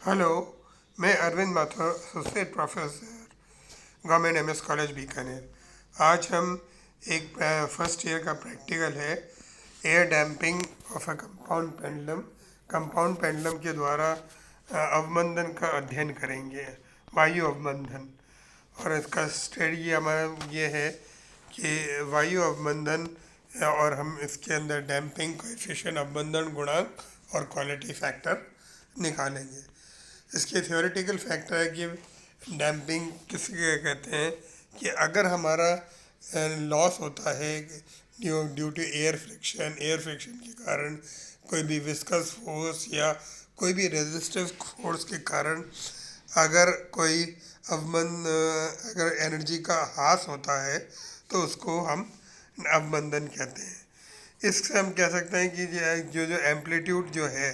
Hello, मैं Arvind Mathur, associate professor, government MS college Bikaner. आज हम एक फर्स्ट ईयर का प्रैक्टिकल है, air damping of a compound pendulum के द्वारा अवमंदन का अध्ययन करेंगे, वायु अवमंदन। और इसका स्ट्रेटजी हमारा ये है कि वायु अवमंदन और हम इसके अंदर डैम्पिंग कोएफिशिएंट, अवमंदन गुणांक और क्वालिटी फैक्टर निकालेंगे। इसके थ्योरेटिकल फैक्टर है कि डैम्पिंग किस कहते हैं कि अगर हमारा लॉस होता है ड्यू टू एयर फ्रिक्शन के कारण, कोई भी विस्कस फोर्स या कोई भी रेजिस्टिव फोर्स के कारण अगर कोई अगर एनर्जी का ह्रास होता है तो उसको हम अवमंदन कहते हैं। इससे हम कह सकते हैं कि जो जो एम्पलीट्यूड जो है,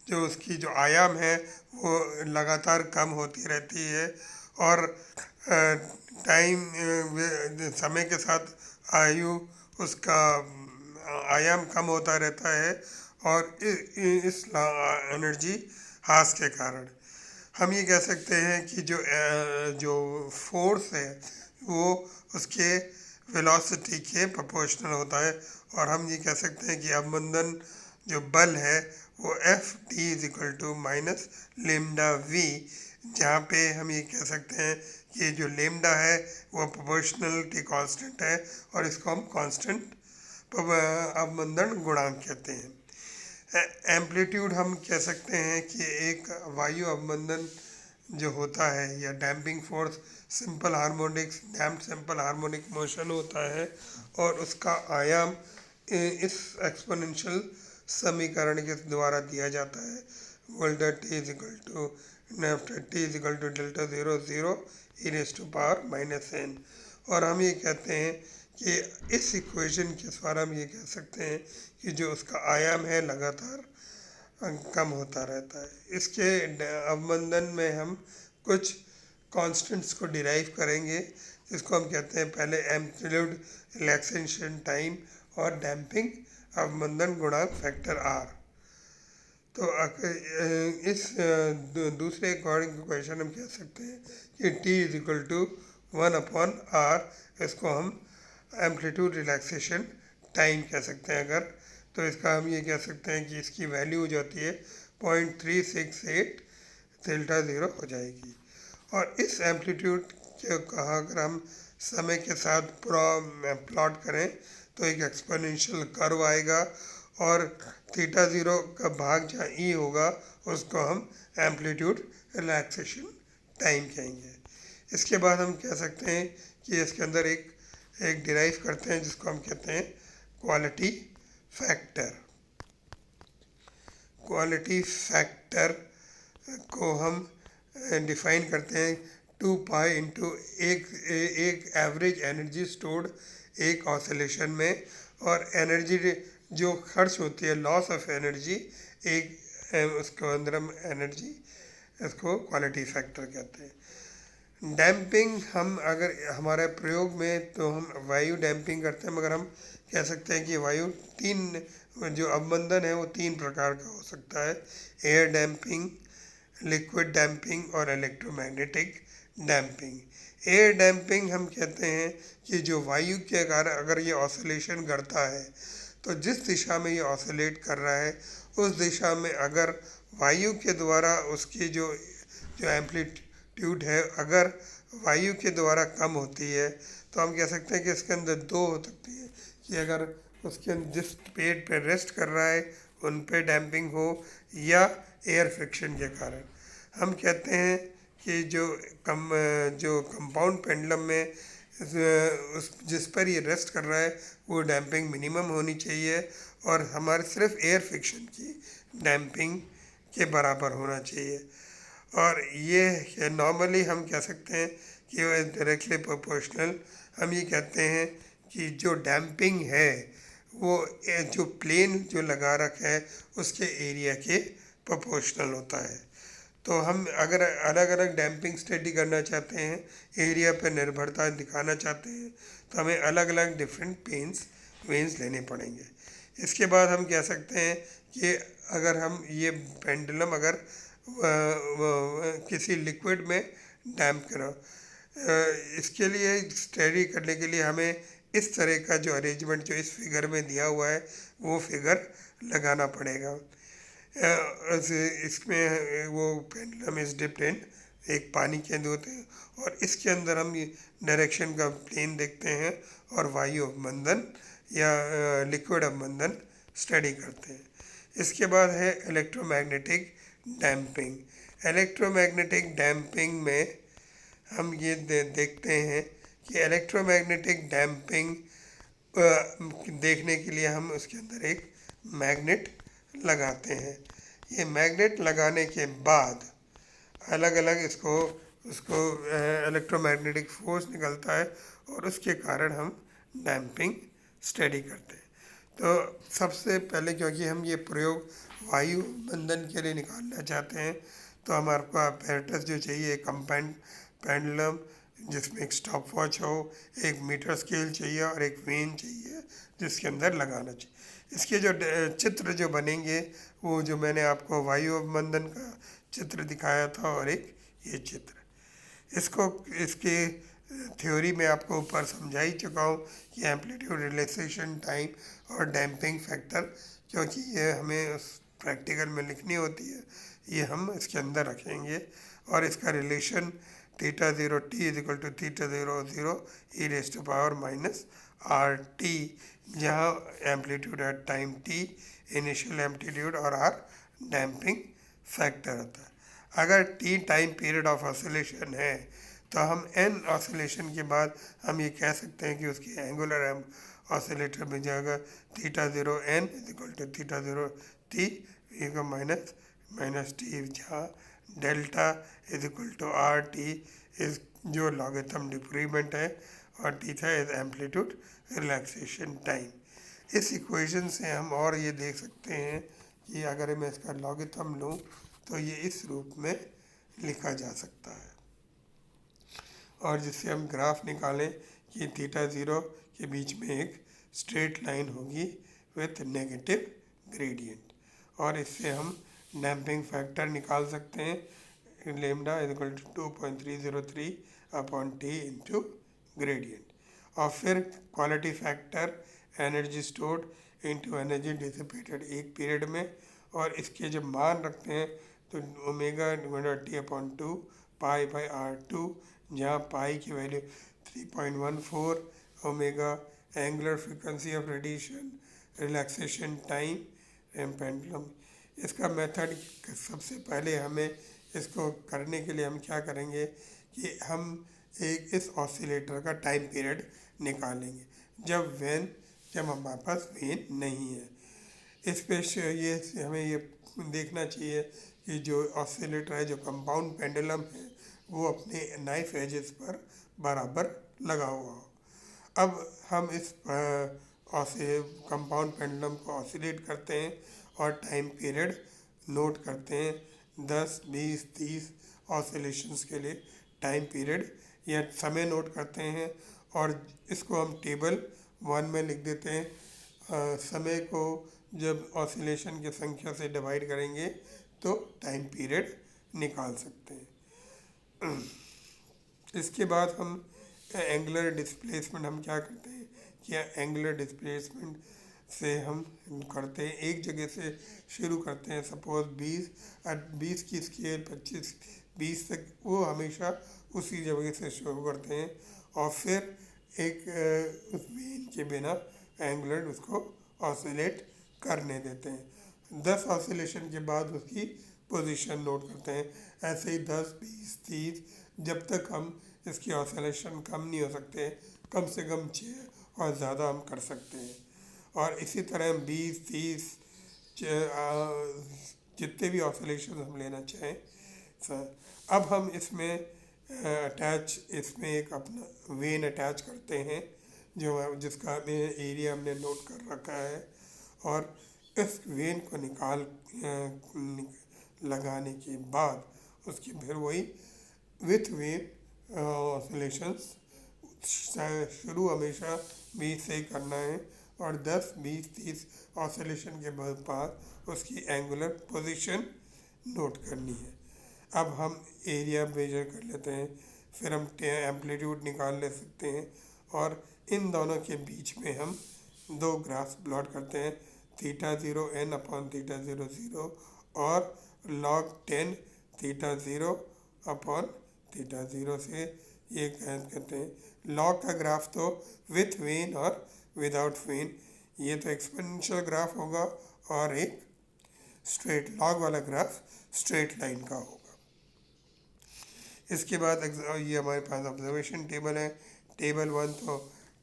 जो उसकी जो आयाम है वो लगातार कम होती रहती है और समय के साथ आयु उसका आयाम कम होता रहता है। और इस एनर्जी ह्रास के कारण हम ये कह सकते हैं कि जो फोर्स है वो उसके वेलोसिटी के प्रोपोर्शनल होता है। और हम ये कह सकते हैं कि अवमंदन जो बल है वो F T is equal to minus lambda V, जहाँ पे हम ये कह सकते हैं कि जो लेमडा है वो प्रोपोर्शनलिटी कांस्टेंट है और इसको हम कांस्टेंट अवमंदन गुणांक कहते हैं। एम्पलीट्यूड हम कह सकते हैं कि एक वायु अवमंदन जो होता है या damping force damped simple harmonic motion होता है और उसका आयाम इस एक्सपोनेंशियल समीकरण के द्वारा दिया जाता है। Volta T is equal to T is equal to delta zero zero E raise to power minus N. और हम ये कहते हैं कि इस इक्वेशन के द्वारा हम ये कह सकते हैं कि जो उसका आयाम है लगातार कम होता रहता है। इसके अवमंदन में हम कुछ कांस्टेंट्स को डिराइव करेंगे, जिसको हम कहते हैं पहले एम्पलीट्यूड रिलैक्सेशन टाइम और डैम्पिंग अवमंदन गुणांक फैक्टर आर। तो इस दूसरे अकॉर्डिंग क्वेश्चन हम कह सकते हैं कि T is equal to 1/r, इसको हम एम्पलीट्यूड रिलैक्सेशन टाइम कह सकते हैं। अगर तो इसका हम ये कह सकते हैं कि इसकी वैल्यू हो जाती है 0.368 डेल्टा ज़ीरो हो जाएगी। और इस एम्पलीट्यूड के कहा अगर हम समय के साथ प्लॉट करें तो एक एक्सपोनेंशियल कर्व आएगा और थीटा ज़ीरो का भाग जहाँ ई होगा उसको हम एम्पलीट्यूड रिलैक्सेशन टाइम कहेंगे। इसके बाद हम कह सकते हैं कि इसके अंदर एक डिराइव करते हैं जिसको हम कहते हैं क्वालिटी फैक्टर। क्वालिटी फैक्टर को हम डिफाइन करते हैं 2 पाई इंटू एक एवरेज एनर्जी स्टोर्ड एक ऑसिलेशन में, और एनर्जी जो खर्च होती है, लॉस ऑफ एनर्जी, एक उसको अंदर हम एनर्जी, इसको क्वालिटी फैक्टर कहते हैं। डैम्पिंग हम अगर हमारे प्रयोग में तो हम वायु डैम्पिंग करते हैं, मगर हम कह सकते हैं कि वायु जो अवमंदन है वो 3 प्रकार का हो सकता है: एयर डैम्पिंग, लिक्विड डैम्पिंग और इलेक्ट्रोमैग्नेटिक डैम्पिंग। एयर डैम्पिंग हम कहते हैं कि जो वायु के कारण अगर ये ऑसिलेशन करता है तो जिस दिशा में ये ऑसिलेट कर रहा है उस दिशा में अगर वायु के द्वारा उसकी जो एम्पलीट्यूड है अगर वायु के द्वारा कम होती है तो हम कह सकते हैं कि इसके अंदर दो हो सकती है कि अगर उसके जिस पेड़ पे रेस्ट कर रहा है उन पे डैम्पिंग हो या एयर फ्रिक्शन के कारण। हम कहते हैं कि जो कंपाउंड पेंडुलम में जिस पर ये रेस्ट कर रहा है वो डैम्पिंग मिनिमम होनी चाहिए और हमारे सिर्फ एयर फ्रिक्शन की डैम्पिंग के बराबर होना चाहिए। और ये नॉर्मली हम कह सकते हैं कि वो डायरेक्टली प्रोपोर्शनल। हम ये कहते हैं कि जो डैम्पिंग है वो जो प्लेन जो लगा रखा है उसके एरिया के प्रोपोर्शनल होता है। तो हम अगर अलग अलग डैम्पिंग स्टडी करना चाहते हैं, एरिया पर निर्भरता दिखाना चाहते हैं, तो हमें अलग अलग डिफरेंट वेन्स लेने पड़ेंगे। इसके बाद हम कह सकते हैं कि अगर हम ये पेंडुलम अगर किसी लिक्विड में डैम्प करो। इसके लिए स्टडी करने के लिए हमें इस तरह का जो अरेंजमेंट जो इस फिगर में दिया हुआ है वो फिगर लगाना पड़ेगा। इसमें वो पेंडुलम इज डिप्ड इन, एक पानी के अंदर होते हैं और इसके अंदर हम डायरेक्शन का प्लेन देखते हैं और वायु अवमंदन या लिक्विड अवमंदन स्टडी करते हैं। इसके बाद है इलेक्ट्रोमैग्नेटिक डैम्पिंग। इलेक्ट्रोमैग्नेटिक डैम्पिंग में हम ये देखते हैं कि इलेक्ट्रोमैग्नेटिक डैम्पिंग देखने के लिए हम उसके अंदर एक मैग्नेट लगाते हैं। ये मैग्नेट लगाने के बाद अलग अलग इसको उसको इलेक्ट्रोमैग्नेटिक फोर्स निकलता है और उसके कारण हम डैम्पिंग स्टडी करते हैं। तो सबसे पहले क्योंकि हम ये प्रयोग वायु बंधन के लिए निकालना चाहते हैं तो हमारे को apparatus जो चाहिए, कंपाउंड पेंडुलम जिसमें एक स्टॉप वॉच हो, एक मीटर स्केल चाहिए और एक वेन चाहिए जिसके अंदर लगाना चाहिए। इसके जो चित्र जो बनेंगे वो जो मैंने आपको वायु अवमंदन का चित्र दिखाया था और एक ये चित्र, इसके थ्योरी में आपको ऊपर समझा ही चुका हूँ कि एम्पलीट्यूड, रिलैक्सेशन टाइम और डैम्पिंग फैक्टर, क्योंकि ये हमें उस प्रैक्टिकल में लिखनी होती है, ये हम इसके अंदर रखेंगे। और इसका relation theta zero T is equal to theta zero zero E raise to power minus R T, जहाँ एम्पलीट्यूड है टाइम टी, इनिशियल एम्पलीट्यूड और आर डैम्पिंग फैक्टर होता है। अगर T time period of oscillation है तो हम एन ऑसिलेशन के बाद हम ये कह सकते हैं कि उसकी एंगुलर ऑसिलेटर में जाएगा theta zero N is equal to theta zero T का माइनस माइनस टी, जहाँ delta is equal to R T is जो लॉगरिथम डिक्रीमेंट है और टी था इज एम्पलीट्यूड रिलैक्सेशन टाइम। इस इक्वेशन से हम और ये देख सकते हैं कि अगर मैं इसका लॉगरिथम लूँ तो ये इस रूप में लिखा जा सकता है, और जिससे हम ग्राफ निकालें कि थीटा ज़ीरो के बीच में एक स्ट्रेट लाइन होगी विथ नेगेटिव ग्रेडियंट, और इससे हम डैम्पिंग फैक्टर निकाल सकते हैं lambda is equal to 2.303 upon T into gradient, और फिर quality factor energy stored into energy dissipated एक पीरियड में, और इसके जब मान रखते हैं तो omega T upon two pi by R two, जहाँ पाई की value 3.14, omega angular frequency of radiation, relaxation time and pendulum. इसका मेथड सबसे पहले हमें इसको करने के लिए हम क्या करेंगे कि हम एक इस ऑसिलेटर का टाइम पीरियड निकालेंगे जब हमारे पास वेन नहीं है। इस पे ये हमें ये देखना चाहिए कि जो ऑसिलेटर है, जो कंपाउंड पेंडुलम है, वो अपने नाइफ एजेस पर बराबर लगा हुआ हो। अब हम इस कंपाउंड पेंडुलम को ऑसिलेट करते हैं और टाइम पीरियड नोट करते हैं, 10, 20, 30 ऑसिलेशंस के लिए टाइम पीरियड या समय नोट करते हैं, और इसको हम टेबल 1 में लिख देते हैं। समय को जब ऑसिलेशन की संख्या से डिवाइड करेंगे तो टाइम पीरियड निकाल सकते हैं। इसके बाद हम एंगुलर डिस्प्लेसमेंट हम क्या करते हैं कि एंगुलर डिस्प्लेसमेंट से हम करते हैं, एक जगह से शुरू करते हैं, सपोज 20 की स्केल 25 20 तक, वो हमेशा उसी जगह से शुरू करते हैं और फिर एक उस वेन के बिना एंगुलर उसको ऑसिलेट करने देते हैं। 10 ऑसिलेशन के बाद उसकी पोजीशन नोट करते हैं। ऐसे ही 10, 20, 30 जब तक हम इसकी ऑसिलेशन कम नहीं हो सकते, कम से कम 6 और ज़्यादा हम कर सकते हैं। और इसी तरह हम 20, 30 जितने भी ऑसिलेशन हम लेना चाहें सर। अब हम इसमें इसमें एक अपना वेन अटैच करते हैं जिसका एरिया हमने नोट कर रखा है, और इस वेन को लगाने के बाद उसकी फिर वही विथ वेन ऑसिलेशंस शुरू हमेशा 20 से ही करना है, और 10, 20, 30 ऑसिलेशन के बाद उसकी एंगुलर पोजीशन नोट करनी है। अब हम एरिया मेजर कर लेते हैं, फिर हम एम्पलीट्यूड निकाल ले सकते हैं, और इन दोनों के बीच में हम दो ग्राफ्स प्लॉट करते हैं, theta zero N upon theta zero zero और log 10 theta zero upon theta zero से ये कहते हैं। लॉग का ग्राफ तो विथ वेन और विदाउट वेन, ये तो एक्सपोनेंशियल ग्राफ होगा, और एक स्ट्रेट लॉग वाला ग्राफ स्ट्रेट लाइन का होगा। इसके बाद ये हमारे पास ऑब्जर्वेशन टेबल है। टेबल 1 तो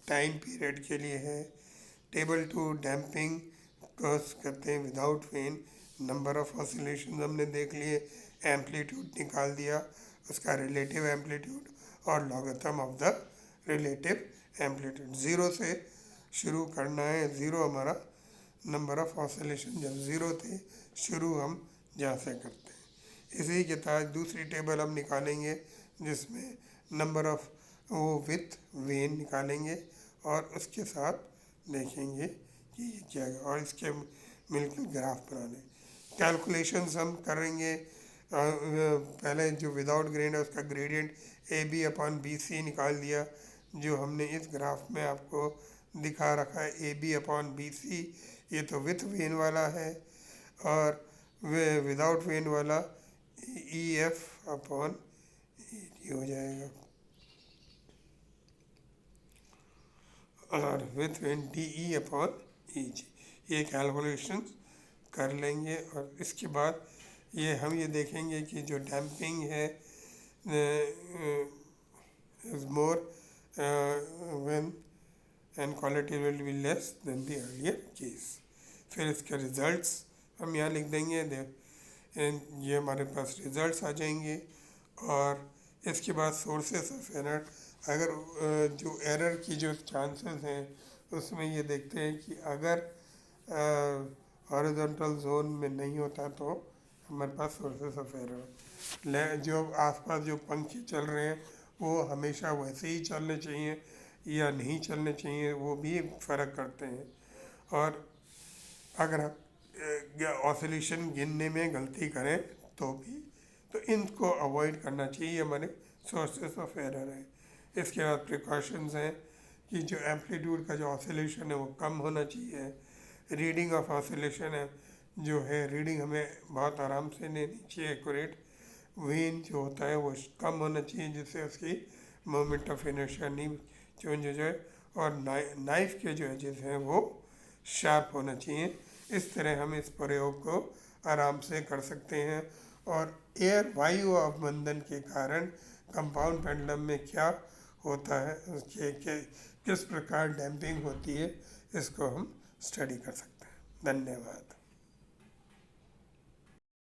टाइम पीरियड के लिए है, टेबल 2 डैम्पिंग करते हैं without when, number of oscillation हमने देख लिए, एम्पलीट्यूड निकाल दिया, उसका रिलेटिव एम्पलीट्यूड और logarithm of the relative amplitude. Zero से शुरू करना है, ज़ीरो हमारा नंबर ऑफ ऑसिलेशन जब ज़ीरो थे, शुरू हम जहाँ से करते हैं। इसी के तहत दूसरी टेबल हम निकालेंगे जिसमें नंबर ऑफ वो विथ वेन निकालेंगे, और उसके साथ देखेंगे कि ये क्या है, और इसके मिलकर ग्राफ बनाने। कैलकुलेशंस हम करेंगे, पहले जो विदाउट ग्रेडियंट है उसका gradient A B upon B C निकाल दिया, जो हमने इस ग्राफ में आपको दिखा रखा है। A B upon B C ये तो विथ वेन वाला है, और विदाउट वेन वाला E F upon E D हो जाएगा, और with when D E upon E G. ये कैलकुलेशन कर लेंगे, और इसके बाद हम ये देखेंगे कि जो डैम्पिंग है is more when and quality will be less than the earlier case. फिर इसके रिजल्ट्स हम यहाँ लिख देंगे, ये हमारे पास रिजल्ट्स आ जाएंगे। और इसके बाद सोर्सेस ऑफ एरर, अगर जो एरर की जो चांसेस हैं उसमें ये देखते हैं कि अगर हॉरिजॉन्टल जोन में नहीं होता तो हमारे पास सोर्सेस ऑफ एरर, जो आसपास जो पंखे चल रहे हैं वो हमेशा वैसे ही चलने चाहिए या नहीं चलने चाहिए, वो भी फ़र्क करते हैं। और अगर आप ऑसिलेशन गिनने में गलती करें तो भी, तो इनको अवॉइड करना चाहिए, हमारे सोर्सेस ऑफ एरर है। इसके बाद प्रिकॉशंस हैं कि जो एम्पलीट्यूड का जो ऑसिलेशन है वो कम होना चाहिए, रीडिंग ऑफ ऑसिलेशन है जो है रीडिंग हमें बहुत आराम से लेनी चाहिए, एक्यूरेट। वेन जो होता है वो कम होना चाहिए जिससे उसकी मोमेंट ऑफ इनर्शिया नहीं चेंज हो जाए, और नाइफ के जो एजेस हैं वो शार्प होना चाहिए। इस तरह हम इस प्रयोग को आराम से कर सकते हैं। और एयर वायु अवमंदन के कारण कंपाउंड पेंडुलम में क्या होता है, उसके किस प्रकार डैम्पिंग होती है, इसको हम स्टडी कर सकते हैं। धन्यवाद।